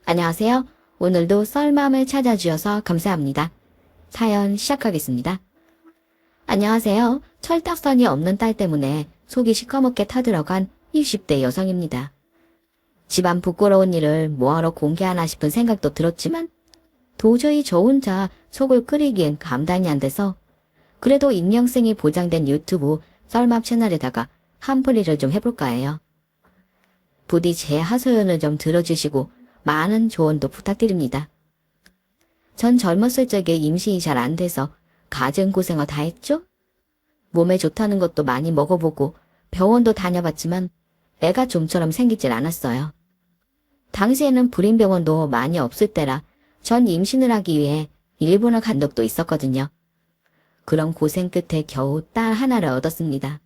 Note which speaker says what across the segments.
Speaker 1: 안녕하세요. 오늘도 썰맘을 찾아주셔서 감사합니다. 사연 시작하겠습니다. 안녕하세요. 철딱선이 없는 딸 때문에 속이 시커멓게 타들어간 20대 여성입니다. 집안 부끄러운 일을 뭐하러 공개하나 싶은 생각도 들었지만 도저히 저 혼자 속을 끓이기엔 감당이 안 돼서 그래도 익명성이 보장된 유튜브 썰맘 채널에다가 한풀이를 좀 해볼까 해요. 부디 제 하소연을 좀 들어주시고 많은 조언도 부탁드립니다. 전 젊었을 적에 임신이 잘 안 돼서 가정 고생을 다 했죠? 몸에 좋다는 것도 많이 먹어보고 병원도 다녀봤지만 애가 좀처럼 생기질 않았어요. 당시에는 불임병원도 많이 없을 때라 전 임신을 하기 위해 일본을 간 적도 있었거든요. 그런 고생 끝에 겨우 딸 하나를 얻었습니다.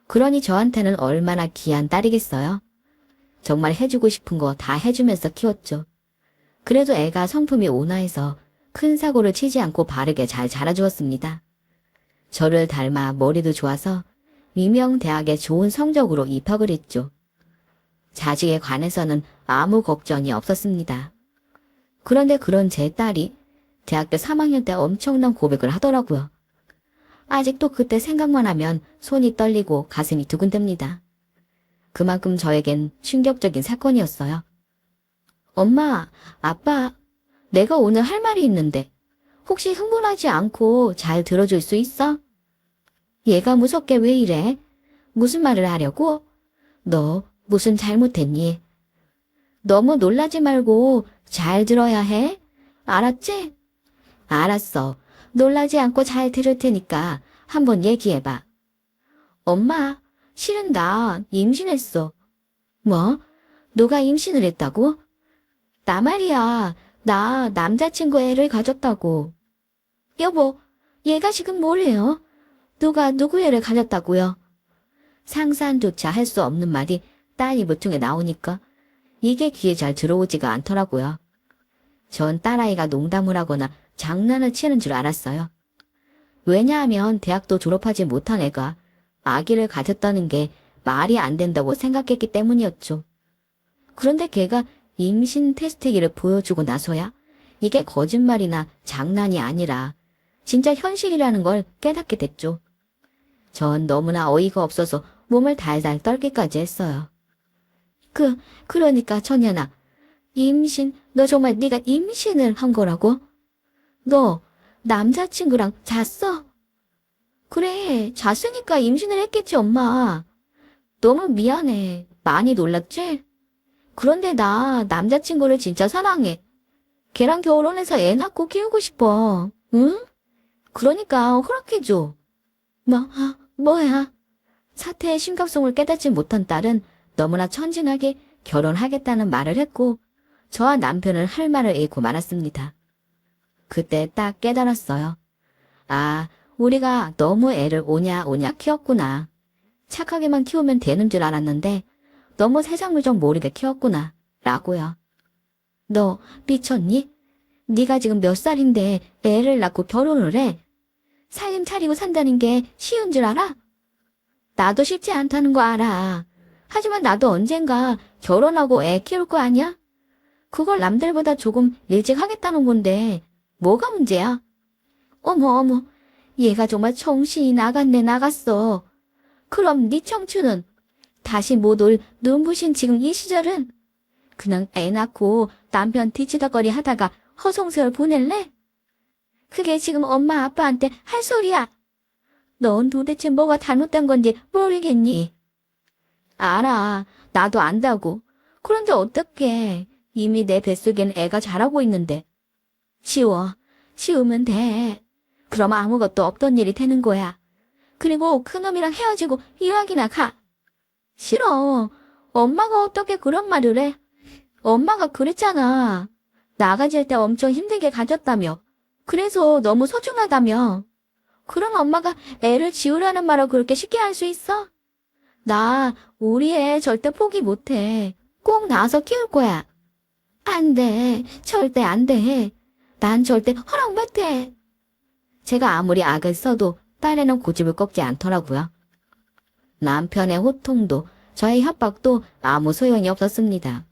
Speaker 1: 그러니 저한테는 얼마나 귀한 딸이겠어요? 정말 해주고 싶은 거 다 해주면서 키웠죠. 그래도 애가 성품이 온화해서 큰 사고를 치지 않고 바르게 잘 자라주었습니다. 저를 닮아 머리도 좋아서 유명 대학에 좋은 성적으로 입학을 했죠. 자식에 관해서는 아무 걱정이 없었습니다. 그런데 그런 제 딸이 대학교 3학년 때 엄청난 고백을 하더라고요. 아직도 그때 생각만 하면 손이 떨리고 가슴이 두근댑니다. 그만큼 저에겐 충격적인 사건이었어요. 엄마, 아빠, 내가 오늘 할 말이 있는데 혹시 흥분하지 않고 잘 들어줄 수 있어? 얘가 무섭게 왜 이래? 무슨 말을 하려고? 너 무슨 잘못했니? 너무 놀라지 말고 잘 들어야 해. 알았지? 알았어. 놀라지 않고 잘 들을 테니까 한번 얘기해봐. 엄마, 실은 나 임신했어. 뭐? 너가 임신을 했다고? 나 말이야. 나 남자친구 애를 가졌다고. 여보, 얘가 지금 뭘 해요? 누가 누구 애를 가졌다고요? 상상조차 할 수 없는 말이 딸 입을 통해 나오니까 이게 귀에 잘 들어오지가 않더라고요. 전 딸아이가 농담을 하거나 장난을 치는 줄 알았어요. 왜냐하면 대학도 졸업하지 못한 애가 아기를 가졌다는 게 말이 안 된다고 생각했기 때문이었죠. 그런데 걔가 임신 테스트기를 보여주고 나서야 이게 거짓말이나 장난이 아니라 진짜 현실이라는 걸 깨닫게 됐죠. 전 너무나 어이가 없어서 몸을 달달 떨기까지 했어요. 그러니까 전현아, 너 정말 네가 임신을 한 거라고? 너 남자친구랑 잤어? 그래, 잤으니까 임신을 했겠지, 엄마. 너무 미안해. 많이 놀랐지? 그런데 나 남자친구를 진짜 사랑해. 걔랑 결혼해서 애 낳고 키우고 싶어. 응? 그러니까 허락해줘. 뭐야? 사태의 심각성을 깨닫지 못한 딸은 너무나 천진하게 결혼하겠다는 말을 했고 저와 남편은 할 말을 잃고 말았습니다. 그때 딱 깨달았어요. 아, 우리가 너무 애를 오냐 키웠구나. 착하게만 키우면 되는 줄 알았는데 너무 세상물정 모르게 키웠구나 라고요. 너 미쳤니? 네가 지금 몇 살인데 애를 낳고 결혼을 해? 살림 차리고 산다는 게 쉬운 줄 알아? 나도 쉽지 않다는 거 알아. 하지만 나도 언젠가 결혼하고 애 키울 거 아니야? 그걸 남들보다 조금 일찍 하겠다는 건데 뭐가 문제야? 어머, 얘가 정말 정신이 나갔어. 그럼 네 청춘은? 다시 못 올 눈부신 지금 이 시절은? 그냥 애 낳고 남편 뒤치다거리 하다가 허송세월 보낼래? 그게 지금 엄마 아빠한테 할 소리야. 넌 도대체 뭐가 잘못된 건지 모르겠니? 알아. 나도 안다고. 그런데 어떡해. 이미 내 뱃속엔 애가 자라고 있는데. 쉬우면 돼. 그럼 아무것도 없던 일이 되는 거야. 그리고 그놈이랑 헤어지고 유학이나 가. 싫어. 엄마가 어떻게 그런 말을 해? 엄마가 그랬잖아. 나 가질 때 엄청 힘들게 가졌다며. 그래서 너무 소중하다며. 그럼 엄마가 애를 지우라는 말을 그렇게 쉽게 할 수 있어? 나 우리 애 절대 포기 못해. 꼭 낳아서 키울 거야. 안 돼. 절대 안 돼. 난 절대 허락 못해. 제가 아무리 악을 써도 딸에는 고집을 꺾지 않더라고요. 남편의 호통도 저의 협박도 아무 소용이 없었습니다.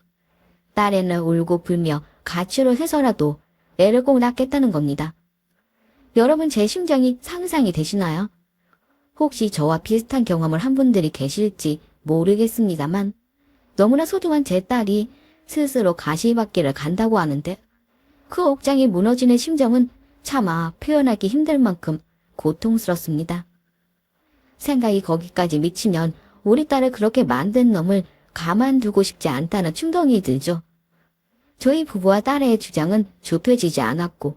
Speaker 1: 딸애는 울고 불며 가출을 해서라도 애를 꼭 낳겠다는 겁니다. 여러분 제 심정이 상상이 되시나요? 혹시 저와 비슷한 경험을 한 분들이 계실지 모르겠습니다만 너무나 소중한 제 딸이 스스로 가시밭길을 간다고 하는데 그 억장이 무너지는 심정은 차마 표현하기 힘들 만큼 고통스럽습니다. 생각이 거기까지 미치면 우리 딸을 그렇게 만든 놈을 가만두고 싶지 않다는 충동이 들죠. 저희 부부와 딸의 주장은 좁혀지지 않았고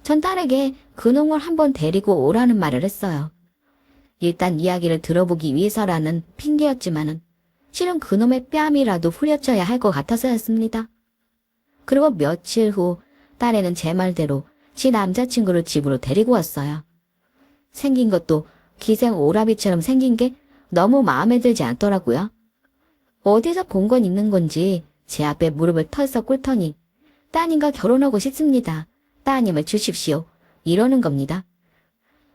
Speaker 1: 전 딸에게 그놈을 한번 데리고 오라는 말을 했어요. 일단 이야기를 들어보기 위해서라는 핑계였지만은 실은 그놈의 뺨이라도 후려쳐야 할 것 같아서였습니다. 그리고 며칠 후 딸애는 제 말대로 지 남자친구를 집으로 데리고 왔어요. 생긴 것도 기생 오라비처럼 생긴 게 너무 마음에 들지 않더라고요. 어디서 본 건 있는 건지 제 앞에 무릎을 털썩 꿇더니 따님과 결혼하고 싶습니다. 따님을 주십시오. 이러는 겁니다.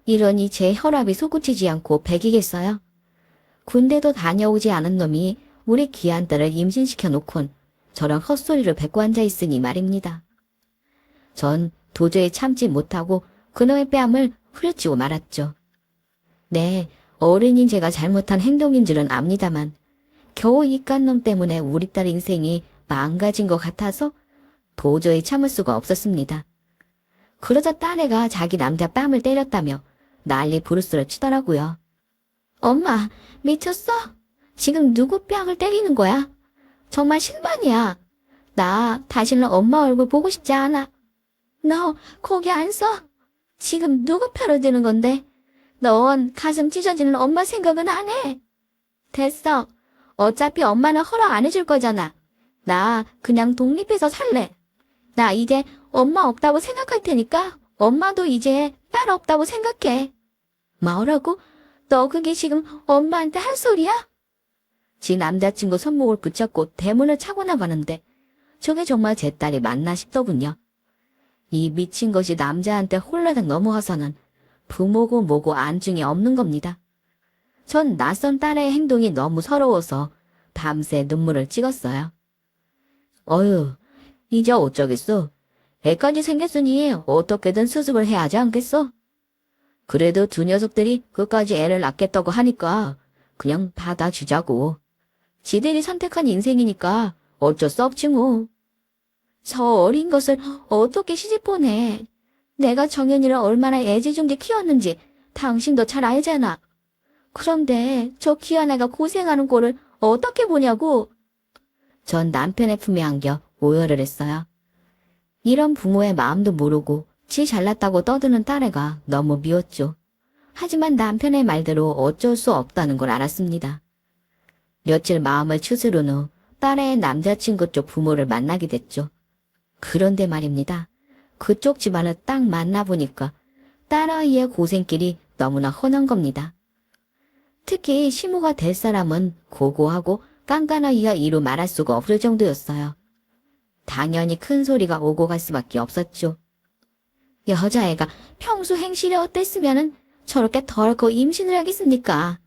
Speaker 1: 이러니 제 혈압이 솟구치지 않고 배기겠어요? 군대도 다녀오지 않은 놈이 우리 귀한 딸을 임신시켜 놓곤 저런 헛소리를 뱉고 앉아있으니 말입니다. 전 도저히 참지 못하고 그놈의 뺨을 후려치고 말았죠. 네, 어른인 제가 잘못한 행동인 줄은 압니다만 겨우 이깟 놈 때문에 우리 딸 인생이 망가진 것 같아서 도저히 참을 수가 없었습니다. 그러자 딸애가 자기 남자 뺨을 때렸다며 난리 부르스를 치더라고요. 엄마, 미쳤어? 지금 누구 뺨을 때리는 거야? 정말 실망이야. 나 다시는 엄마 얼굴 보고 싶지 않아. 너 거기 안 서? 지금 누구 편을 드는 건데? 넌 가슴 찢어지는 엄마 생각은 안 해. 됐어. 어차피 엄마는 허락 안 해줄 거잖아. 나 그냥 독립해서 살래. 나 이제 엄마 없다고 생각할 테니까 엄마도 이제 딸 없다고 생각해. 뭐라고? 너 그게 지금 엄마한테 할 소리야? 지 남자친구 손목을 붙잡고 대문을 차고 나가는데 저게 정말 제 딸이 맞나 싶더군요. 이 미친 것이 남자한테 홀라당 넘어와서는 부모고 뭐고 안중에 없는 겁니다. 전 낯선 딸의 행동이 너무 서러워서 밤새 눈물을 찍었어요. 어휴, 이제 어쩌겠어. 애까지 생겼으니 어떻게든 수습을 해야 하지 않겠어? 그래도 두 녀석들이 끝까지 애를 낳겠다고 하니까 그냥 받아주자고. 지들이 선택한 인생이니까 어쩔 수 없지 뭐. 저 어린 것을 어떻게 시집보내. 내가 정연이를 얼마나 애지중지 키웠는지 당신도 잘 알잖아. 그런데 저 귀한 애가 고생하는 꼴을 어떻게 보냐고. 전 남편의 품에 안겨 오열을 했어요. 이런 부모의 마음도 모르고 지 잘났다고 떠드는 딸애가 너무 미웠죠. 하지만 남편의 말대로 어쩔 수 없다는 걸 알았습니다. 며칠 마음을 추스른 후 딸의 남자친구 쪽 부모를 만나게 됐죠. 그런데 말입니다. 그쪽 집안을 딱 만나보니까 딸아이의 고생길이 너무나 훤한 겁니다. 특히 시모가 될 사람은 고고하고 깐깐하기가 이루 말할 수가 없을 정도였어요. 당연히 큰 소리가 오고 갈 수밖에 없었죠. 여자애가 평소 행실이 어땠으면 저렇게 덜컥 임신을 하겠습니까?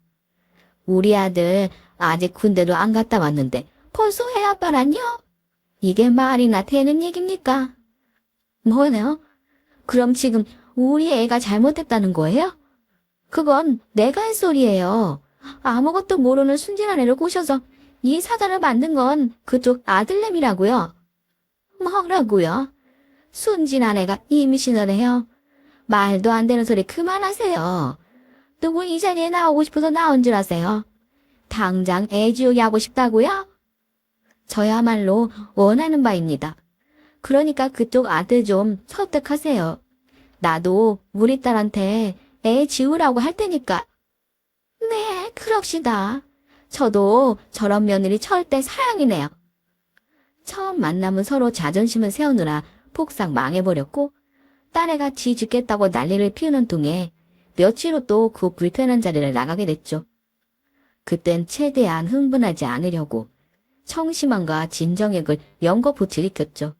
Speaker 1: 우리 아들 아직 군대도 안 갔다 왔는데 벌써 애 아빠란요? 이게 말이나 되는 얘기입니까? 뭐네요? 그럼 지금 우리 애가 잘못했다는 거예요? 그건 내가 할 소리예요. 아무것도 모르는 순진한 애를 꼬셔서 이 사단을 만든 건 그쪽 아들내미라고요. 뭐라고요? 순진한 애가 임신을 해요? 말도 안 되는 소리 그만하세요. 누구 이 자리에 나오고 싶어서 나온 줄 아세요? 당장 애 지우게 하고 싶다고요? 저야말로 원하는 바입니다. 그러니까 그쪽 아들 좀 설득하세요. 나도 우리 딸한테 애 지우라고 할 테니까. 네, 그럽시다. 저도 저런 며느리 절대 사양이네요. 처음 만남은 서로 자존심을 세우느라 폭삭 망해버렸고 딸애가 지 죽겠다고 난리를 피우는 동에 며칠 후 또 그 불편한 자리를 나가게 됐죠. 그땐 최대한 흥분하지 않으려고 청심환과 진정액을 연거푸 들이켰죠.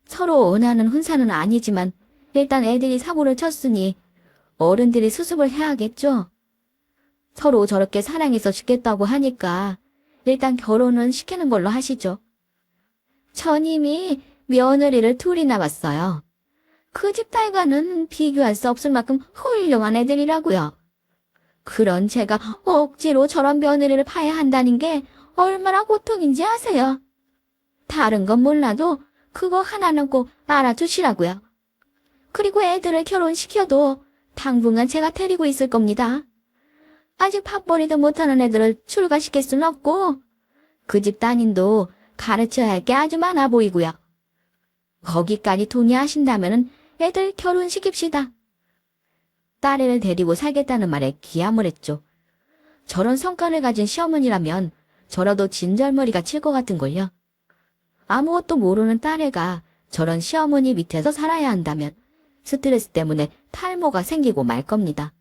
Speaker 1: 서로 원하는 훈사는 아니지만 일단 애들이 사고를 쳤으니 어른들이 수습을 해야겠죠. 서로 저렇게 사랑해서 죽겠다고 하니까 일단 결혼은 시키는 걸로 하시죠. 전임이 며느리를 둘이나 봤어요. 그 집 딸과는 비교할 수 없을 만큼 훌륭한 애들이라고요. 그런 제가 억지로 저런 며느리를 봐야 한다는 게 얼마나 고통인지 아세요? 다른 건 몰라도 그거 하나는 꼭 알아두시라고요. 그리고 애들을 결혼시켜도 당분간 제가 데리고 있을 겁니다. 아직 밥벌이도 못하는 애들을 출가시킬 순 없고 그 집 따님도 가르쳐야 할 게 아주 많아 보이고요. 거기까지 동의하신다면 애들 결혼시킵시다. 딸애를 데리고 살겠다는 말에 기함을 했죠. 저런 성깔을 가진 시어머니라면 저라도 진절머리가 칠 것 같은걸요. 아무것도 모르는 딸애가 저런 시어머니 밑에서 살아야 한다면 스트레스 때문에 탈모가 생기고 말 겁니다.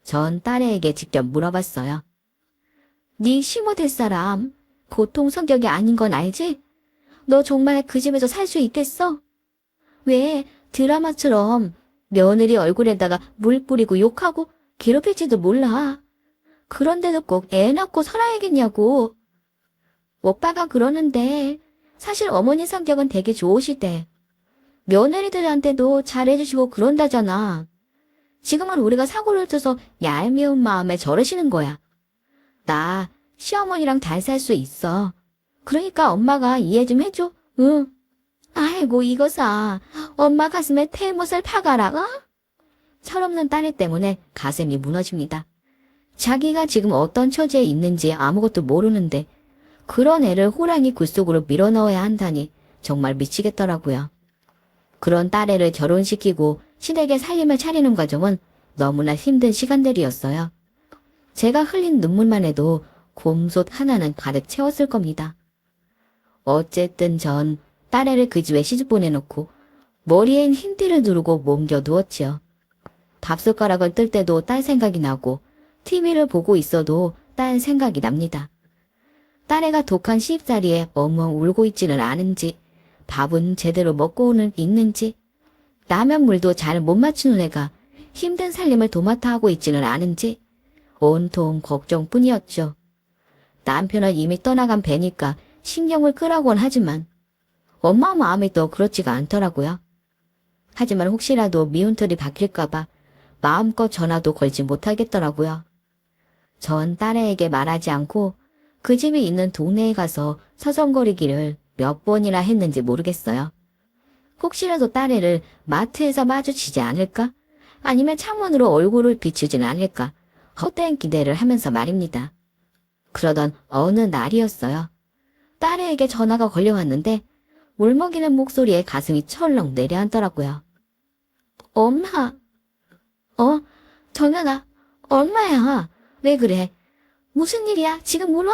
Speaker 1: 전 딸애에게 직접 물어봤어요. 네 시모 될 사람 고통 성격이 아닌 건 알지? 너 정말 그 집에서 살 수 있겠어? 왜 드라마처럼 며느리 얼굴에다가 물 뿌리고 욕하고 괴롭힐지도 몰라. 그런데도 꼭 애 낳고 살아야겠냐고. 오빠가 그러는데 사실 어머니 성격은 되게 좋으시대. 며느리들한테도 잘해주시고 그런다잖아. 지금은 우리가 사고를 쳐서 얄미운 마음에 저러시는 거야. 나 시어머니랑 잘 살 수 있어. 그러니까 엄마가 이해 좀 해줘. 응. 아이고 이거사. 엄마 가슴에 태못을 박아라. 어? 철없는 딸애 때문에 가슴이 무너집니다. 자기가 지금 어떤 처지에 있는지 아무것도 모르는데 그런 애를 호랑이 굴 속으로 밀어넣어야 한다니 정말 미치겠더라고요. 그런 딸애를 결혼시키고 시댁의 살림을 차리는 과정은 너무나 힘든 시간들이었어요. 제가 흘린 눈물만 해도 곰솥 하나는 가득 채웠을 겁니다. 어쨌든 전 딸애를 그 집에 시집 보내놓고 머리엔 흰띠를 두르고 몽겨 누웠지요. 밥숟가락을 뜰 때도 딸 생각이 나고 TV를 보고 있어도 딸 생각이 납니다. 딸애가 독한 시집살이에 엉엉 울고 있지는 않은지, 밥은 제대로 먹고는 있는지, 라면 물도 잘 못 맞추는 애가 힘든 살림을 도맡아 하고 있지는 않은지 온통 걱정뿐이었죠. 남편은 이미 떠나간 배니까 신경을 끄라곤 하지만 엄마 마음이 또 그렇지가 않더라고요. 하지만 혹시라도 미운 털이 박힐까봐 마음껏 전화도 걸지 못하겠더라고요. 전 딸애에게 말하지 않고 그 집이 있는 동네에 가서 서성거리기를 몇 번이나 했는지 모르겠어요. 혹시라도 딸애를 마트에서 마주치지 않을까? 아니면 창문으로 얼굴을 비추진 않을까? 헛된 기대를 하면서 말입니다. 그러던 어느 날이었어요. 딸애에게 전화가 걸려왔는데 울먹이는 목소리에 가슴이 철렁 내려앉더라고요. 엄마. 정연아. 엄마야. 왜 그래? 무슨 일이야? 지금 울어?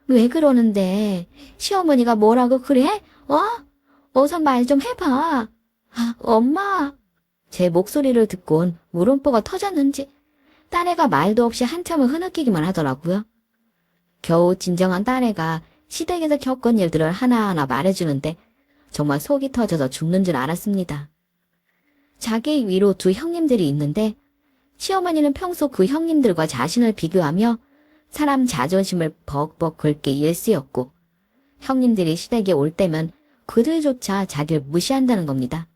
Speaker 1: 왜 그러는데? 시어머니가 뭐라고 그래? 어서 말 좀 해봐. 엄마. 제 목소리를 듣곤 물음보가 터졌는지 딸애가 말도 없이 한참을 흐느끼기만 하더라고요. 겨우 진정한 딸애가 시댁에서 겪은 일들을 하나하나 말해주는데 정말 속이 터져서 죽는 줄 알았습니다. 자기 위로 두 형님들이 있는데 시어머니는 평소 그 형님들과 자신을 비교하며 사람 자존심을 벅벅 긁게 일쑤였고 형님들이 시댁에 올 때면 그들조차 자기를 무시한다는 겁니다.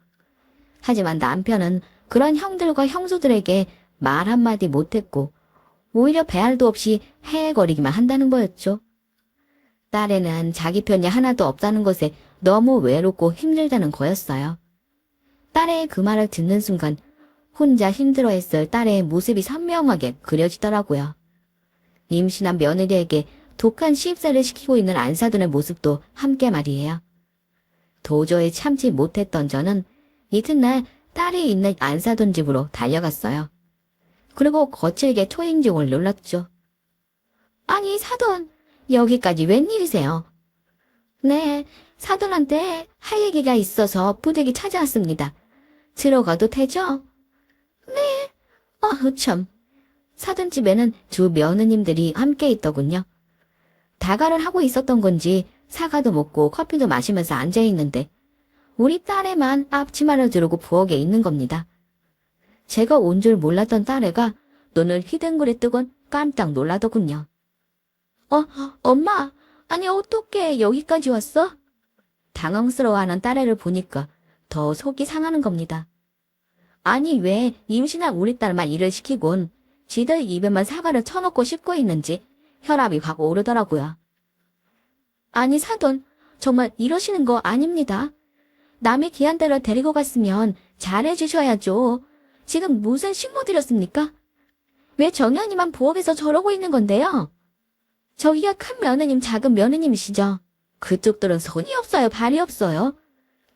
Speaker 1: 하지만 남편은 그런 형들과 형수들에게 말 한마디 못했고 오히려 배알도 없이 헤헤거리기만 한다는 거였죠. 딸애는 자기 편이 하나도 없다는 것에 너무 외롭고 힘들다는 거였어요. 딸애의 그 말을 듣는 순간 혼자 힘들어했을 딸애의 모습이 선명하게 그려지더라고요. 임신한 며느리에게 독한 시집살이를 시키고 있는 안사돈의 모습도 함께 말이에요. 도저히 참지 못했던 저는 이튿날 딸이 있는 안사돈 집으로 달려갔어요. 그리고 거칠게 초인종을 눌렀죠. 아니 사돈, 여기까지 웬일이세요? 네, 사돈한테 할 얘기가 있어서 부득이 찾아왔습니다. 들어가도 되죠? 네. 참. 사돈 집에는 두 며느님들이 함께 있더군요. 다가를 하고 있었던 건지 사과도 먹고 커피도 마시면서 앉아있는데 우리 딸애만 앞치마를 두르고 부엌에 있는 겁니다. 제가 온 줄 몰랐던 딸애가 눈을 휘둥그레 뜨곤 깜짝 놀라더군요. 엄마, 아니 어떻게 여기까지 왔어? 당황스러워하는 딸애를 보니까 더 속이 상하는 겁니다. 아니 왜 임신한 우리 딸만 일을 시키곤 지들 입에만 사과를 쳐놓고 씹고 있는지 혈압이 확 오르더라고요. 아니 사돈, 정말 이러시는 거 아닙니다. 남의 귀한 딸을 데리고 갔으면 잘해주셔야죠. 지금 무슨 식모 드렸습니까? 왜 정연이만 부엌에서 저러고 있는 건데요? 저기가 큰 며느님, 작은 며느님이시죠? 그쪽들은 손이 없어요, 발이 없어요.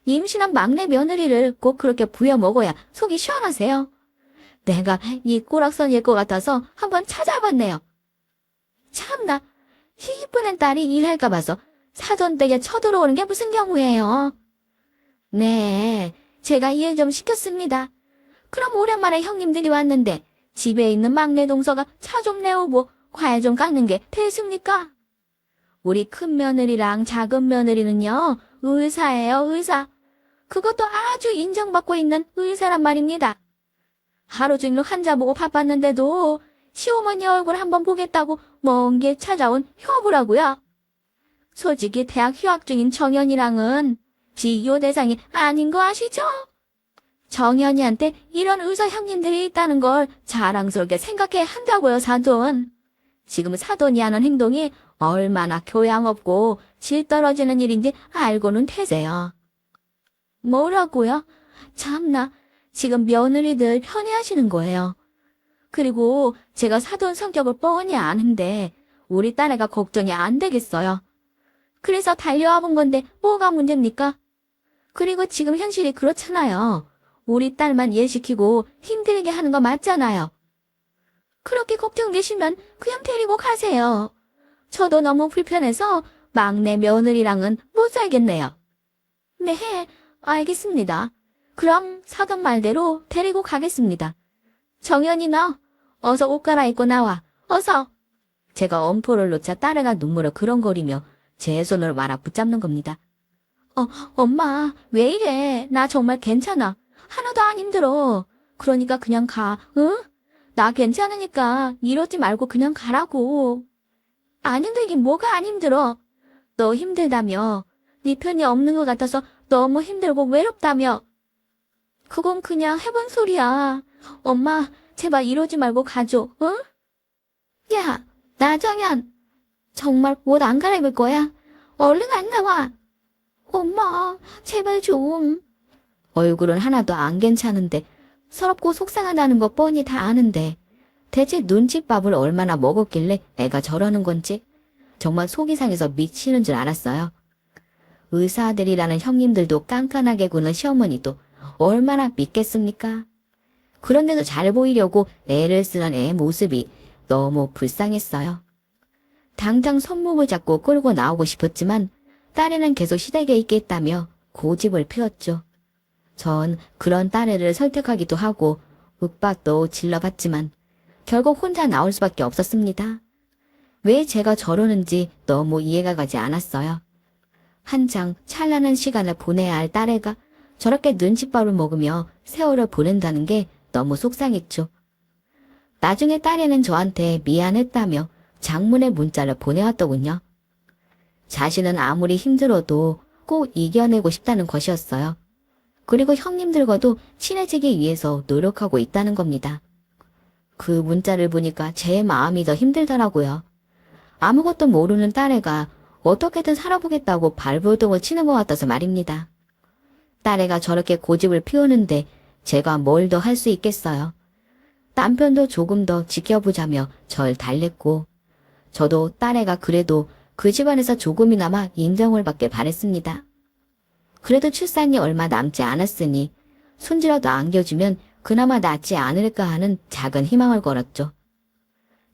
Speaker 1: 임신한 막내 며느리를 꼭 그렇게 부려먹어야 속이 시원하세요. 내가 이 꼬락선일 것 같아서 한번 찾아봤네요. 참나, 이쁘는 딸이 일할까 봐서 사돈 댁에 쳐들어오는 게 무슨 경우예요? 네, 제가 일 좀 시켰습니다. 그럼 오랜만에 형님들이 왔는데 집에 있는 막내 동서가 차 좀 내오고 과일 좀 깎는 게 됐습니까? 우리 큰 며느리랑 작은 며느리는요, 의사예요, 의사. 그것도 아주 인정받고 있는 의사란 말입니다. 하루 종일 환자 보고 바빴는데도 시어머니 얼굴 한번 보겠다고 먼 길 찾아온 효부라고요. 솔직히 대학 휴학 중인 정연이랑은 비교 대상이 아닌 거 아시죠? 정연이한테 이런 의사 형님들이 있다는 걸 자랑스럽게 생각해야 한다고요, 사돈. 지금 사돈이 하는 행동이 얼마나 교양 없고 질 떨어지는 일인지 알고는 되세요. 뭐라고요? 참나, 지금 며느리들 편애하시는 거예요. 그리고 제가 사돈 성격을 뻔히 아는데 우리 딸애가 걱정이 안 되겠어요. 그래서 달려와 본 건데 뭐가 문제입니까? 그리고 지금 현실이 그렇잖아요. 우리 딸만 일 시키고 힘들게 하는 거 맞잖아요. 그렇게 걱정되시면 그냥 데리고 가세요. 저도 너무 불편해서 막내 며느리랑은 못 살겠네요. 네, 알겠습니다. 그럼 사돈 말대로 데리고 가겠습니다. 정연이 너, 어서 옷 갈아입고 나와. 어서. 제가 엄포를 놓자 딸애가 눈물을 그렁거리며 제 손을 말아 붙잡는 겁니다. 엄마, 왜 이래? 나 정말 괜찮아. 하나도 안 힘들어. 그러니까 그냥 가, 응? 나 괜찮으니까 이러지 말고 그냥 가라고. 안 힘들긴 뭐가 안 힘들어. 너 힘들다며. 네 편이 없는 것 같아서 너무 힘들고 외롭다며. 그건 그냥 해본 소리야. 엄마, 제발 이러지 말고 가줘, 응? 야, 나정연. 정말 옷 안 갈아입을 거야? 얼른 안 나와. 엄마, 제발 좀. 얼굴은 하나도 안 괜찮은데 서럽고 속상하다는 거 뻔히 다 아는데 대체 눈칫밥을 얼마나 먹었길래 애가 저러는 건지 정말 속이 상해서 미치는 줄 알았어요. 의사 아들이라는 형님들도 깐깐하게 구는 시어머니도 얼마나 믿겠습니까? 그런데도 잘 보이려고 애를 쓰는 애 모습이 너무 불쌍했어요. 당장 손목을 잡고 끌고 나오고 싶었지만 딸애는 계속 시댁에 있겠다며 고집을 피웠죠. 전 그런 딸애를 설득하기도 하고 윽박도 질러봤지만 결국 혼자 나올 수밖에 없었습니다. 왜 제가 저러는지 너무 이해가 가지 않았어요. 한창 찬란한 시간을 보내야 할 딸애가 저렇게 눈칫밥을 먹으며 세월을 보낸다는 게 너무 속상했죠. 나중에 딸애는 저한테 미안했다며 장문의 문자를 보내왔더군요. 자신은 아무리 힘들어도 꼭 이겨내고 싶다는 것이었어요. 그리고 형님들과도 친해지기 위해서 노력하고 있다는 겁니다. 그 문자를 보니까 제 마음이 더 힘들더라고요. 아무것도 모르는 딸애가 어떻게든 살아보겠다고 발버둥을 치는 것 같아서 말입니다. 딸애가 저렇게 고집을 피우는데 제가 뭘 더 할 수 있겠어요. 남편도 조금 더 지켜보자며 절 달랬고 저도 딸애가 그래도 그 집안에서 조금이나마 인정을 받길 바랬습니다. 그래도 출산이 얼마 남지 않았으니 손주라도 안겨주면 그나마 낫지 않을까 하는 작은 희망을 걸었죠.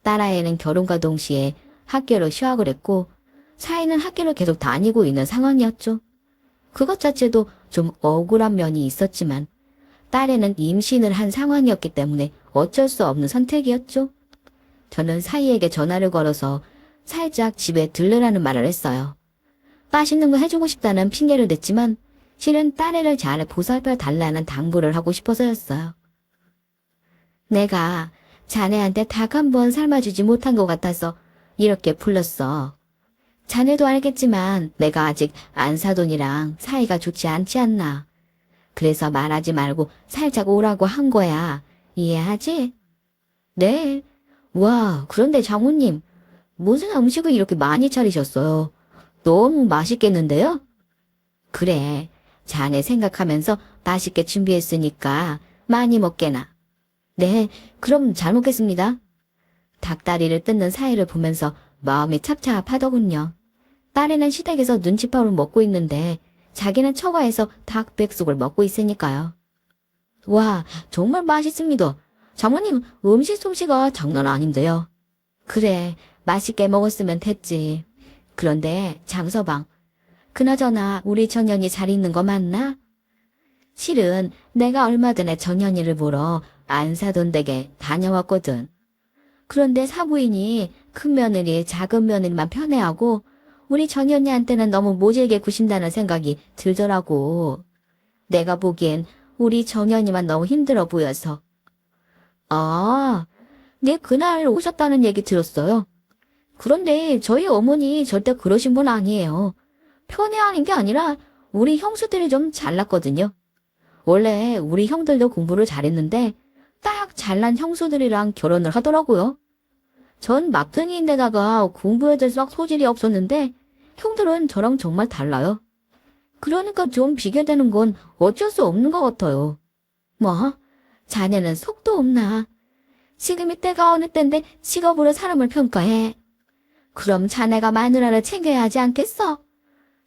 Speaker 1: 딸아이는 결혼과 동시에 학교로 휴학을 했고 사이는 학교를 계속 다니고 있는 상황이었죠. 그것 자체도 좀 억울한 면이 있었지만 딸애는 임신을 한 상황이었기 때문에 어쩔 수 없는 선택이었죠. 저는 사이에게 전화를 걸어서 살짝 집에 들르라는 말을 했어요. 맛있는 거 해주고 싶다는 핑계를 댔지만 실은 딸애를 잘 보살펴 달라는 당부를 하고 싶어서였어요. 내가 자네한테 닭 한 번 삶아주지 못한 것 같아서 이렇게 불렀어. 자네도 알겠지만 내가 아직 안사돈이랑 사이가 좋지 않지 않나. 그래서 말하지 말고 살짝 오라고 한 거야. 이해하지? 네. 와, 그런데 장모님, 무슨 음식을 이렇게 많이 차리셨어요? 너무 맛있겠는데요? 그래. 자네 생각하면서 맛있게 준비했으니까 많이 먹게나. 네, 그럼 잘 먹겠습니다. 닭다리를 뜯는 사이를 보면서 마음이 찹찹하더군요. 딸애는 시댁에서 눈칫밥을 먹고 있는데 자기는 처가에서 닭 백숙을 먹고 있으니까요. 와, 정말 맛있습니다. 장모님 음식 솜씨가 장난 아닌데요. 그래, 맛있게 먹었으면 됐지. 그런데 장서방, 그나저나 우리 정연이 잘 있는 거 맞나? 실은 내가 얼마 전에 정연이를 보러 안사돈 댁에 다녀왔거든. 그런데 사부인이 큰 며느리, 작은 며느리만 편애하고 우리 정연이한테는 너무 모질게 구신다는 생각이 들더라고. 내가 보기엔 우리 정연이만 너무 힘들어 보여서. 아, 네 그날 오셨다는 얘기 들었어요. 그런데 저희 어머니 절대 그러신 분 아니에요. 편애하는 게 아니라 우리 형수들이 좀 잘났거든요. 원래 우리 형들도 공부를 잘했는데 딱 잘난 형수들이랑 결혼을 하더라고요. 전 막둥이인데다가 공부에도 썩 소질이 없었는데 형들은 저랑 정말 달라요. 그러니까 좀 비교되는 건 어쩔 수 없는 것 같아요. 뭐? 자네는 속도 없나? 지금이 때가 어느 때인데 직업으로 사람을 평가해. 그럼 자네가 마누라를 챙겨야 하지 않겠어?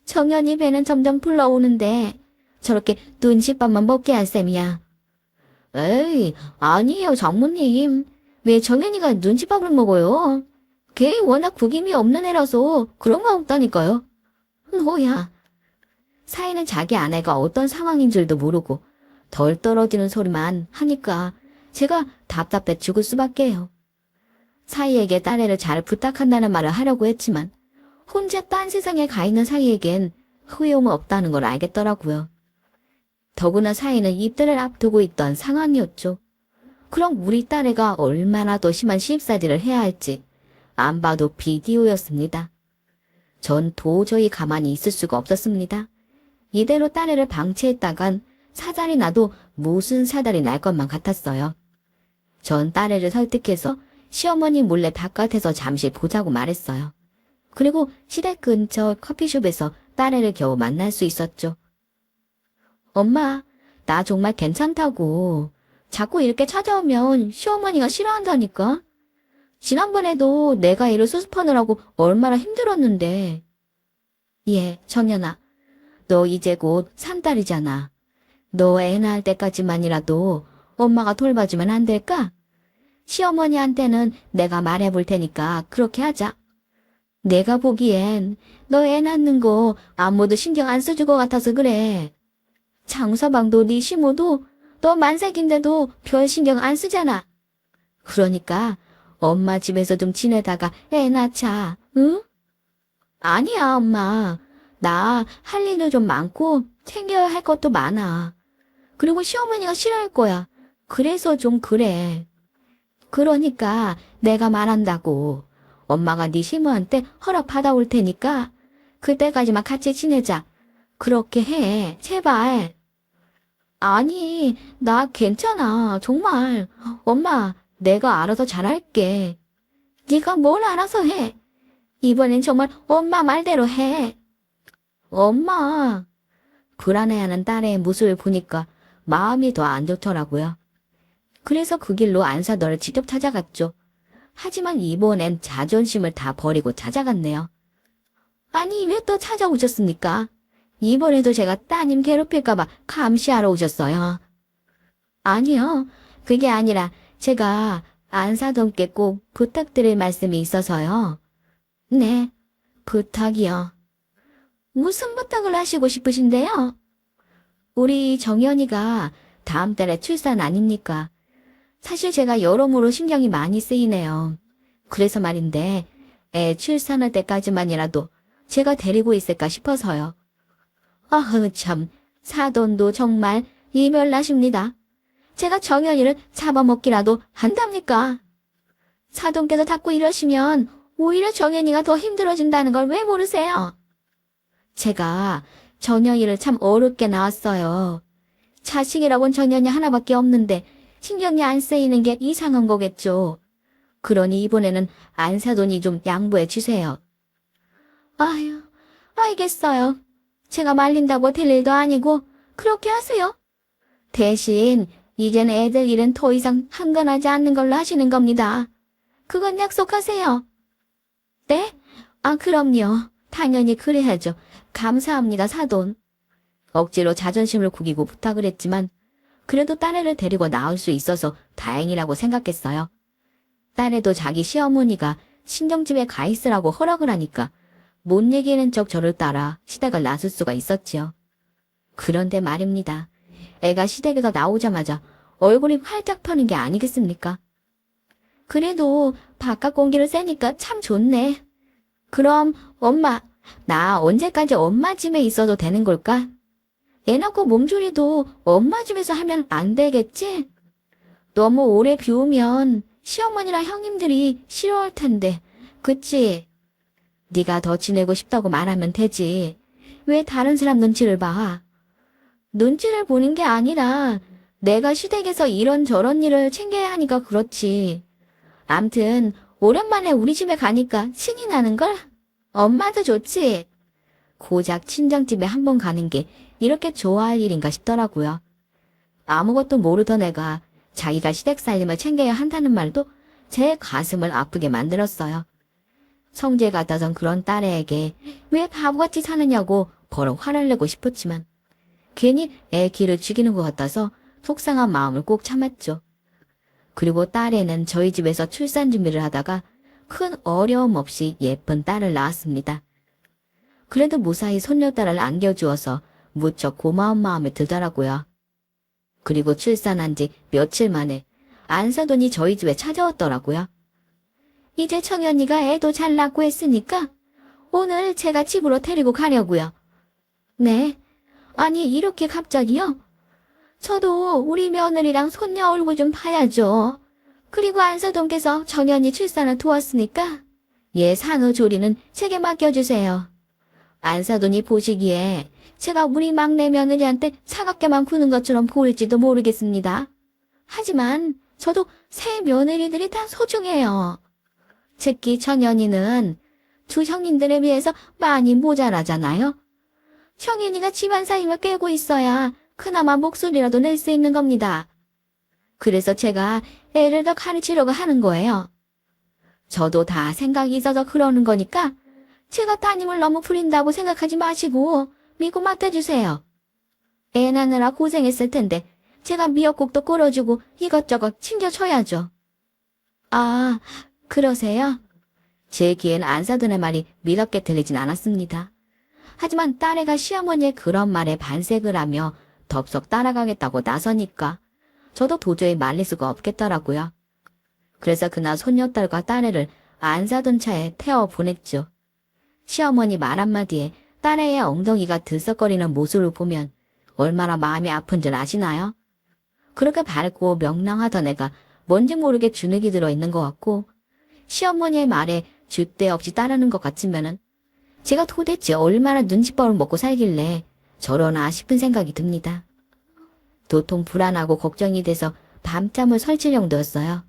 Speaker 1: 정연이 배는 점점 불러오는데 저렇게 눈칫밥만 먹게 할 셈이야. 에이, 아니에요, 장모님. 왜 정연이가 눈칫밥을 먹어요? 걔 워낙 구김이 없는 애라서 그런 거 없다니까요. 뭐야. 사이는 자기 아내가 어떤 상황인 줄도 모르고 덜 떨어지는 소리만 하니까 제가 답답해 죽을 수밖에요. 사이에게 딸애를 잘 부탁한다는 말을 하려고 했지만 혼자 딴 세상에 가 있는 사이에겐 후회음은 없다는 걸 알겠더라고요. 더구나 사이는 입대를 앞두고 있던 상황이었죠. 그럼 우리 딸애가 얼마나 더 심한 시집살이를 해야 할지 안 봐도 비디오였습니다. 전 도저히 가만히 있을 수가 없었습니다. 이대로 딸애를 방치했다간 사달이 나도 무슨 사달이 날 것만 같았어요. 전 딸애를 설득해서 시어머니 몰래 바깥에서 잠시 보자고 말했어요. 그리고 시댁 근처 커피숍에서 딸애를 겨우 만날 수 있었죠. 엄마, 나 정말 괜찮다고. 자꾸 이렇게 찾아오면 시어머니가 싫어한다니까. 지난번에도 내가 애를 수습하느라고 얼마나 힘들었는데. 예, 정연아. 너 이제 곧 산딸이잖아. 너 애 낳을 때까지만이라도 엄마가 돌봐주면 안 될까? 시어머니한테는 내가 말해볼 테니까 그렇게 하자. 내가 보기엔 너 애 낳는 거 아무도 신경 안 써줄 것 같아서 그래. 장서방도 네 시모도 너 만삭인데도 별 신경 안 쓰잖아. 그러니까 엄마 집에서 좀 지내다가 애 낳자, 응? 아니야, 엄마. 나 할 일도 좀 많고 챙겨야 할 것도 많아. 그리고 시어머니가 싫어할 거야. 그래서 좀 그래. 그러니까 내가 말한다고. 엄마가 네 시모한테 허락 받아올 테니까 그때까지만 같이 지내자. 그렇게 해, 제발. 아니, 나 괜찮아, 정말. 엄마, 내가 알아서 잘할게. 네가 뭘 알아서 해. 이번엔 정말 엄마 말대로 해. 엄마. 불안해하는 딸의 모습을 보니까 마음이 더 안 좋더라고요. 그래서 그 길로 안사너를 직접 찾아갔죠. 하지만 이번엔 자존심을 다 버리고 찾아갔네요. 아니, 왜 또 찾아오셨습니까? 이번에도 제가 따님 괴롭힐까봐 감시하러 오셨어요. 아니요, 그게 아니라 제가 안사돈께 꼭 부탁드릴 말씀이 있어서요. 네, 부탁이요. 무슨 부탁을 하시고 싶으신데요? 우리 정연이가 다음 달에 출산 아닙니까? 사실 제가 여러모로 신경이 많이 쓰이네요. 그래서 말인데 애 출산할 때까지만이라도 제가 데리고 있을까 싶어서요. 아흐 참, 사돈도 정말 이별나십니다. 제가 정연이를 잡아먹기라도 한답니까? 사돈께서 자꾸 이러시면 오히려 정연이가 더 힘들어진다는 걸 왜 모르세요? 제가 정연이를 참 어렵게 낳았어요. 자식이라곤 정연이 하나밖에 없는데 신경이 안 쓰이는 게 이상한 거겠죠. 그러니 이번에는 안사돈이 좀 양보해 주세요. 아휴, 알겠어요. 제가 말린다고 될 일도 아니고 그렇게 하세요. 대신 이젠 애들 일은 더 이상 한간하지 않는 걸로 하시는 겁니다. 그건 약속하세요. 네? 아, 그럼요. 당연히 그래야죠. 감사합니다, 사돈. 억지로 자존심을 구기고 부탁을 했지만 그래도 딸애를 데리고 나올 수 있어서 다행이라고 생각했어요. 딸애도 자기 시어머니가 친정집에 가 있으라고 허락을 하니까 못 얘기하는 척 저를 따라 시댁을 나설 수가 있었지요. 그런데 말입니다. 애가 시댁에서 나오자마자 얼굴이 활짝 펴는 게 아니겠습니까? 그래도 바깥 공기를 쐬니까 참 좋네. 그럼 엄마, 나 언제까지 엄마 집에 있어도 되는 걸까? 애 낳고 몸조리도 엄마 집에서 하면 안 되겠지? 너무 오래 비우면 시어머니랑 형님들이 싫어할 텐데, 그치? 네가 더 지내고 싶다고 말하면 되지. 왜 다른 사람 눈치를 봐? 눈치를 보는 게 아니라 내가 시댁에서 이런저런 일을 챙겨야 하니까 그렇지. 암튼 오랜만에 우리 집에 가니까 신이 나는걸? 엄마도 좋지? 고작 친정집에 한 번 가는 게 이렇게 좋아할 일인가 싶더라고요. 아무것도 모르던 애가 자기가 시댁 살림을 챙겨야 한다는 말도 제 가슴을 아프게 만들었어요. 성질 같아선 그런 딸애에게 왜 바보같이 사느냐고 버럭 화를 내고 싶었지만 괜히 애 기를 죽이는 것 같아서 속상한 마음을 꼭 참았죠. 그리고 딸애는 저희 집에서 출산 준비를 하다가 큰 어려움 없이 예쁜 딸을 낳았습니다. 그래도 무사히 손녀딸을 안겨주어서 무척 고마운 마음이 들더라고요. 그리고 출산한 지 며칠 만에 안사돈이 저희 집에 찾아왔더라고요. 이제 청연이가 애도 잘 낳고 했으니까 오늘 제가 집으로 데리고 가려고요. 네? 아니 이렇게 갑자기요? 저도 우리 며느리랑 손녀 얼굴 좀 봐야죠. 그리고 안사돈께서 정연이 출산을 도왔으니까 산후조리는 제게 맡겨주세요. 안사돈이 보시기에 제가 우리 막내 며느리한테 사각게만 구는 것처럼 보일지도 모르겠습니다. 하지만 저도 새 며느리들이 다 소중해요. 특히 정연이는 두 형님들에 비해서 많이 모자라잖아요. 형인이가 집안사 힘을 깨고 있어야 그나마 목소리라도 낼 수 있는 겁니다. 그래서 제가 애를 더 가르치려고 하는 거예요. 저도 다 생각이 있어서 그러는 거니까 제가 따님을 너무 부린다고 생각하지 마시고 믿고 맡아주세요. 애 낳느라 고생했을 텐데 제가 미역국도 끓여주고 이것저것 챙겨줘야죠. 아, 그러세요? 제 귀엔 안사돈의 말이 미덥게 들리진 않았습니다. 하지만 딸애가 시어머니의 그런 말에 반색을 하며 덥석 따라가겠다고 나서니까 저도 도저히 말릴 수가 없겠더라고요. 그래서 그날 손녀딸과 딸애를 안사돈 차에 태워 보냈죠. 시어머니 말 한마디에 딸애의 엉덩이가 들썩거리는 모습을 보면 얼마나 마음이 아픈 줄 아시나요? 그렇게 밝고 명랑하던 애가 뭔지 모르게 주눅이 들어있는 것 같고 시어머니의 말에 줏대 없이 따르는 것 같으면은 제가 도대체 얼마나 눈칫밥을 먹고 살길래 저러나 싶은 생각이 듭니다. 도통 불안하고 걱정이 돼서 밤잠을 설칠 정도였어요.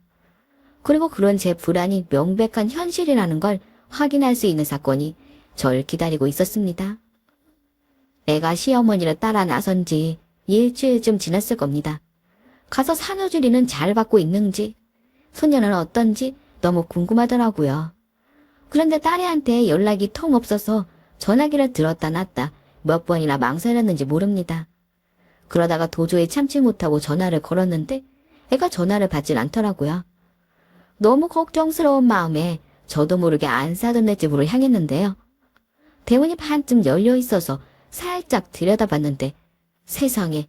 Speaker 1: 그리고 그런 제 불안이 명백한 현실이라는 걸 확인할 수 있는 사건이 절 기다리고 있었습니다. 애가 시어머니를 따라 나선 지 일주일쯤 지났을 겁니다. 가서 산후조리는 잘 받고 있는지, 소녀는 어떤지 너무 궁금하더라고요. 그런데 딸애한테 연락이 통 없어서 전화기를 들었다 놨다 몇 번이나 망설였는지 모릅니다. 그러다가 도저히 참지 못하고 전화를 걸었는데 애가 전화를 받질 않더라고요. 너무 걱정스러운 마음에 저도 모르게 안사돈네 집으로 향했는데요. 대문이 반쯤 열려 있어서 살짝 들여다봤는데 세상에,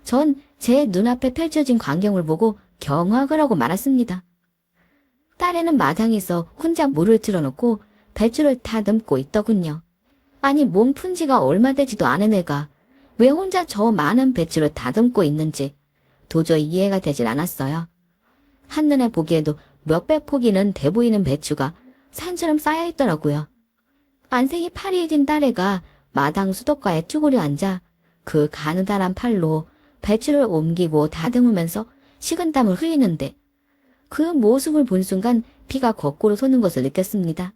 Speaker 1: 전 제 눈앞에 펼쳐진 광경을 보고 경악을 하고 말았습니다. 딸애는 마당에서 혼자 물을 틀어놓고 배추를 다듬고 있더군요. 아니 몸푼 지가 얼마 되지도 않은 애가 왜 혼자 저 많은 배추를 다듬고 있는지 도저히 이해가 되질 않았어요. 한눈에 보기에도 몇백 포기는 돼 보이는 배추가 산처럼 쌓여 있더라고요. 안색이 파리해진 딸애가 마당 수도가에 쭈그려 앉아 그 가느다란 팔로 배추를 옮기고 다듬으면서 식은땀을 흘리는데 그 모습을 본 순간 피가 거꾸로 솟는 것을 느꼈습니다.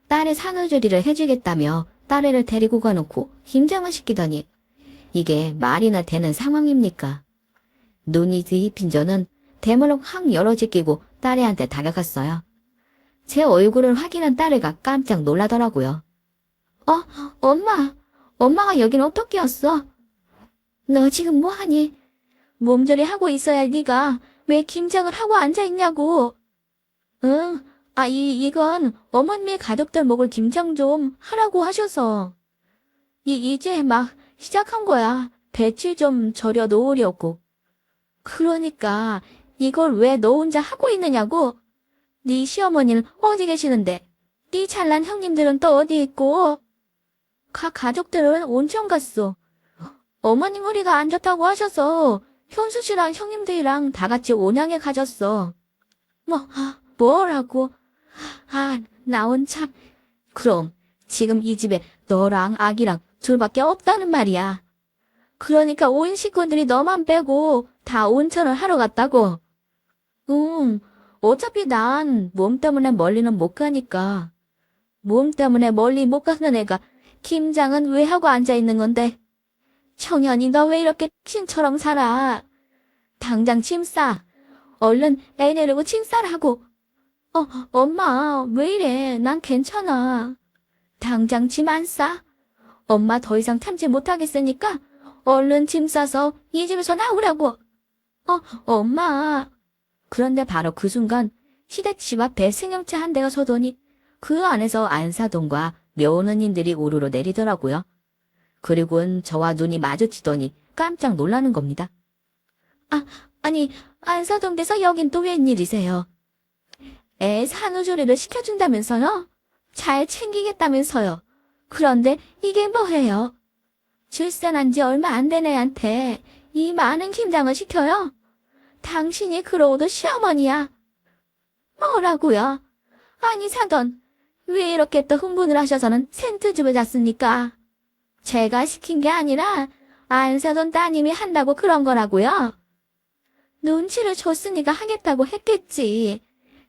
Speaker 1: 딸의 산후조리를 해주겠다며 딸애를 데리고 가놓고 김장을 시키더니 이게 말이나 되는 상황입니까? 눈이 뒤집힌 저는 대문을 확 열어제끼고 딸애한테 다가갔어요. 제 얼굴을 확인한 딸애가 깜짝 놀라더라고요. 엄마가 여긴 어떻게 왔어? 너 지금 뭐하니? 몸조리 하고 있어야 할 네가 왜 김장을 하고 앉아있냐고. 응, 이건 어머님의 가족들 먹을 김장 좀 하라고 하셔서. 이제 막 시작한 거야. 배추 좀 절여 놓으려고. 그러니까 이걸 왜 너 혼자 하고 있느냐고. 네 시어머니는 어디 계시는데? 네 잘난 형님들은 또 어디 있고? 가족들은 온천 갔어. 어머님 허리가 안 좋다고 하셔서 현수 씨랑 형님들이랑 다 같이 온양에 가셨어. 뭐라고? 나온 참. 그럼 지금 이 집에 너랑 아기랑 둘밖에 없다는 말이야. 그러니까 온 식구들이 너만 빼고 다 온천을 하러 갔다고. 어차피 난 몸 때문에 멀리는 못 가니까. 몸 때문에 멀리 못 가는 애가 김장은 왜 하고 앉아있는 건데? 청년이 너 왜 이렇게 신처럼 살아? 당장 침 싸. 얼른 애 내리고 침 싸라고. 엄마 왜 이래? 난 괜찮아. 당장 침 안 싸? 엄마 더 이상 참지 못하겠으니까 얼른 짐 싸서 이 집에서 나오라고. 엄마. 그런데 바로 그 순간 시댁집 앞에 승용차 한 대가 서더니 그 안에서 안사돈과 며느님들이 우르르 내리더라고요. 그리고는 저와 눈이 마주치더니 깜짝 놀라는 겁니다. 아니 안사돈께서 여긴 또 웬일이세요? 애 산후조리를 시켜준다면서요? 잘 챙기겠다면서요? 그런데 이게 뭐예요? 출산한 지 얼마 안 된 애한테 이 많은 김장을 시켜요? 당신이 그러고도 시어머니야. 뭐라고요? 아니 사돈, 왜 이렇게 또 흥분을 하셔서는 센트집을 잤습니까? 제가 시킨 게 아니라 안사돈 따님이 한다고 그런 거라고요. 눈치를 줬으니까 하겠다고 했겠지.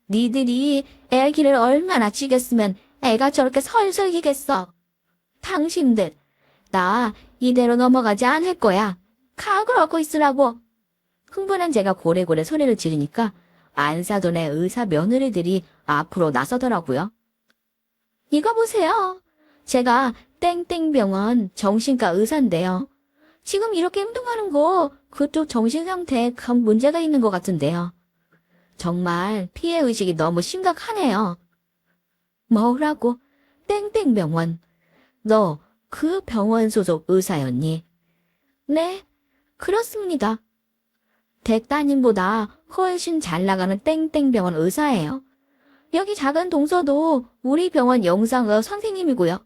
Speaker 1: 니들이 애기를 얼마나 쥐겠으면 애가 저렇게 설설 기겠어. 당신들, 나 이대로 넘어가지 않을 거야. 그러고 있으라고. 흥분한 제가 고래고래 소리를 지르니까 안사돈의 의사 며느리들이 앞으로 나서더라고요. 이거 보세요. 제가 땡땡병원 정신과 의사인데요. 지금 이렇게 행동하는 거 그쪽 정신 상태에 큰 문제가 있는 것 같은데요. 정말 피해의식이 너무 심각하네요. 뭐라고? 땡땡병원. 너 그 병원 소속 의사였니? 네, 그렇습니다. 댁 따님보다 훨씬 잘 나가는 땡땡병원 의사예요. 여기 작은 동서도 우리 병원 영상의학 선생님이고요.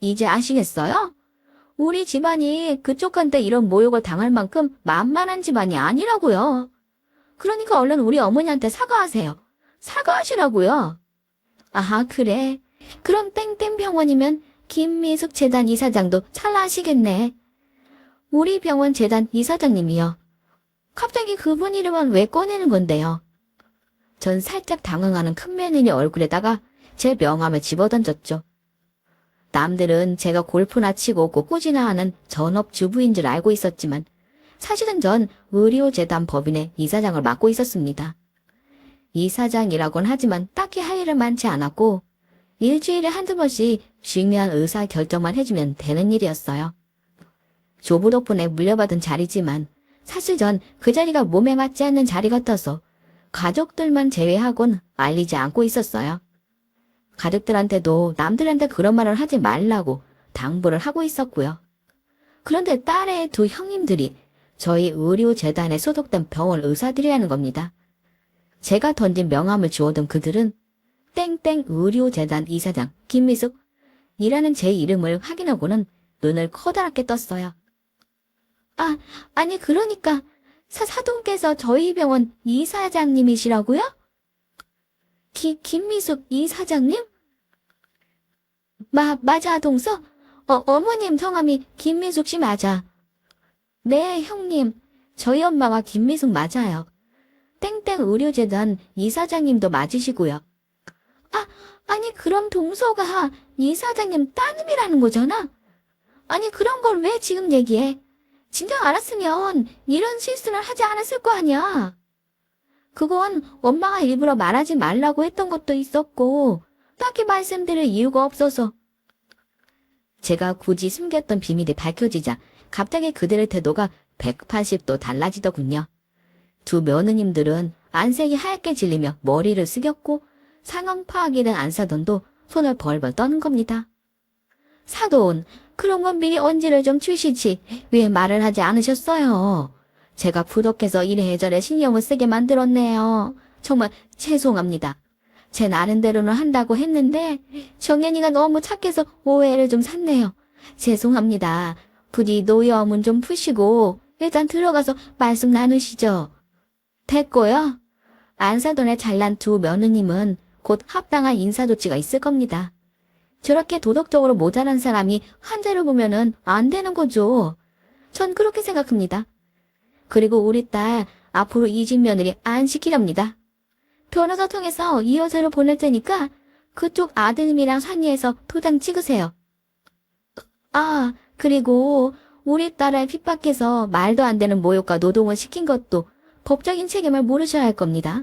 Speaker 1: 이제 아시겠어요? 우리 집안이 그쪽한테 이런 모욕을 당할 만큼 만만한 집안이 아니라고요. 그러니까 얼른 우리 어머니한테 사과하세요. 사과하시라고요. 그래. 그럼 땡땡병원이면 김미숙 재단 이사장도 찰나하시겠네. 우리 병원 재단 이사장님이요. 갑자기 그분 이름은 왜 꺼내는 건데요? 전 살짝 당황하는 큰며느리 얼굴에다가 제 명함을 집어던졌죠. 남들은 제가 골프나 치고 꽃꽂이나 하는 전업주부인 줄 알고 있었지만 사실은 전 의료재단 법인의 이사장을 맡고 있었습니다. 이사장이라곤 하지만 딱히 할 일은 많지 않았고 일주일에 한두 번씩 중요한 의사 결정만 해주면 되는 일이었어요. 조부 덕분에 물려받은 자리지만 사실 전 그 자리가 몸에 맞지 않는 자리 같아서 가족들만 제외하곤 알리지 않고 있었어요. 가족들한테도 남들한테 그런 말을 하지 말라고 당부를 하고 있었고요. 그런데 딸의 두 형님들이 저희 의료재단에 소속된 병원 의사들이라는 겁니다. 제가 던진 명함을 주워둔 그들은 땡땡 의료재단 이사장 김미숙이라는 제 이름을 확인하고는 눈을 커다랗게 떴어요. 아니 그러니까 사돈께서 저희 병원 이사장님이시라고요? 김미숙 이사장님? 맞아, 동서? 어머님 성함이 김미숙 씨 맞아. 네, 형님. 저희 엄마가 김미숙 맞아요. 땡땡 의료재단 이사장님도 맞으시고요. 아니, 그럼 동서가 이사장님 따님이라는 거잖아? 아니, 그런 걸 왜 지금 얘기해? 진작 알았으면 이런 실수는 하지 않았을 거 아니야. 그건 엄마가 일부러 말하지 말라고 했던 것도 있었고, 딱히 말씀드릴 이유가 없어서. 제가 굳이 숨겼던 비밀이 밝혀지자 갑자기 그들의 태도가 180도 달라지더군요. 두 며느님들은 안색이 하얗게 질리며 머리를 숙였고 상황 파악이든 안사돈도 손을 벌벌 떠는 겁니다. 사돈, 그런 건 미리 언지를 좀 주시지 왜 말을 하지 않으셨어요? 제가 부덕해서 이래저래 신경을 쓰게 만들었네요. 정말 죄송합니다. 제 나름대로는 한다고 했는데 정연이가 너무 착해서 오해를 좀 샀네요. 죄송합니다. 부디 노여움은 좀 푸시고 일단 들어가서 말씀 나누시죠. 됐고요. 안사돈의 잘난 두 며느님은 곧 합당한 인사조치가 있을 겁니다. 저렇게 도덕적으로 모자란 사람이 환자를 보면은 안 되는 거죠. 전 그렇게 생각합니다. 그리고 우리 딸 앞으로 이 집 며느리 안 시키렵니다. 변호사 통해서 이 여자를 보낼 테니까 그쪽 아드님이랑 상의해서 도장 찍으세요. 그리고 우리 딸을 핍박해서 말도 안 되는 모욕과 노동을 시킨 것도 법적인 책임을 물으셔야 할 겁니다.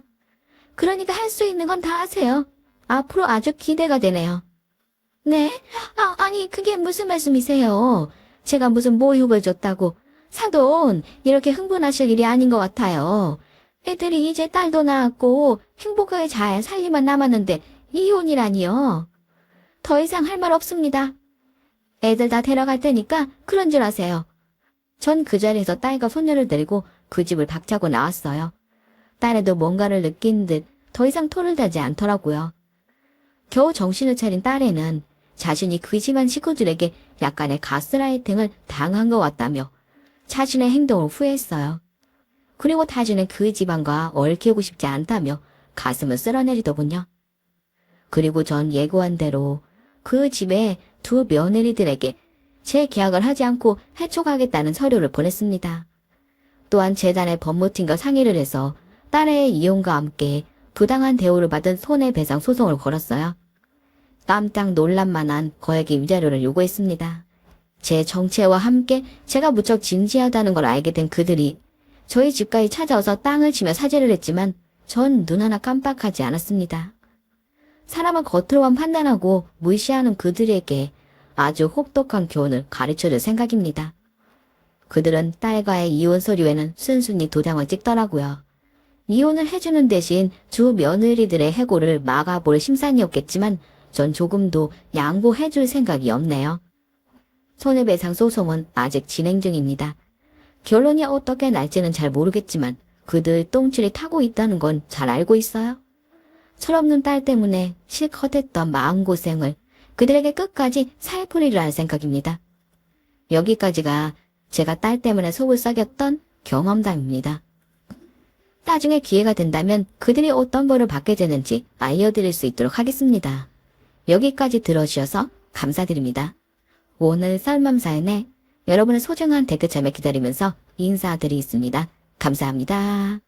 Speaker 1: 그러니까 할 수 있는 건 다 하세요. 앞으로 아주 기대가 되네요. 네? 아니 그게 무슨 말씀이세요? 제가 무슨 모욕을 줬다고. 사돈, 이렇게 흥분하실 일이 아닌 것 같아요. 애들이 이제 딸도 낳았고 행복하게 잘 살기만 남았는데 이혼이라니요. 더 이상 할 말 없습니다. 애들 다 데려갈 테니까 그런 줄 아세요. 전 그 자리에서 딸과 손녀를 데리고 그 집을 박차고 나왔어요. 딸에도 뭔가를 느낀 듯 더 이상 토를 대지 않더라고요. 겨우 정신을 차린 딸에는 자신이 그 집안 식구들에게 약간의 가스라이팅을 당한 것 같다며 자신의 행동을 후회했어요. 그리고 다시는 그 집안과 얽히고 싶지 않다며 가슴을 쓸어내리더군요. 그리고 전 예고한 대로 그 집에 두 며느리들에게 제 계약을 하지 않고 해촉하겠다는 서류를 보냈습니다. 또한 재단의 법무팀과 상의를 해서 딸의 이혼과 함께 부당한 대우를 받은 손해배상 소송을 걸었어요. 깜짝 놀랄만한 거액의 위자료를 요구했습니다. 제 정체와 함께 제가 무척 진지하다는 걸 알게 된 그들이 저희 집까지 찾아와서 땅을 치며 사죄를 했지만 전 눈 하나 깜빡하지 않았습니다. 사람은 겉으로만 판단하고 무시하는 그들에게 아주 혹독한 교훈을 가르쳐줄 생각입니다. 그들은 딸과의 이혼 서류에는 순순히 도장을 찍더라고요. 이혼을 해주는 대신 주 며느리들의 해고를 막아볼 심산이었겠지만 전 조금도 양보해줄 생각이 없네요. 손해배상 소송은 아직 진행 중입니다. 결론이 어떻게 날지는 잘 모르겠지만 그들 똥줄이 타고 있다는 건 잘 알고 있어요. 철없는 딸 때문에 실컷했던 마음고생을 그들에게 끝까지 살풀이를 할 생각입니다. 여기까지가 제가 딸 때문에 속을 썩였던 경험담입니다. 나중에 기회가 된다면 그들이 어떤 벌을 받게 되는지 알려드릴 수 있도록 하겠습니다. 여기까지 들어주셔서 감사드립니다. 오늘 썰맘사연에 여러분의 소중한 댓글 참여 기다리면서 인사드리겠습니다. 감사합니다.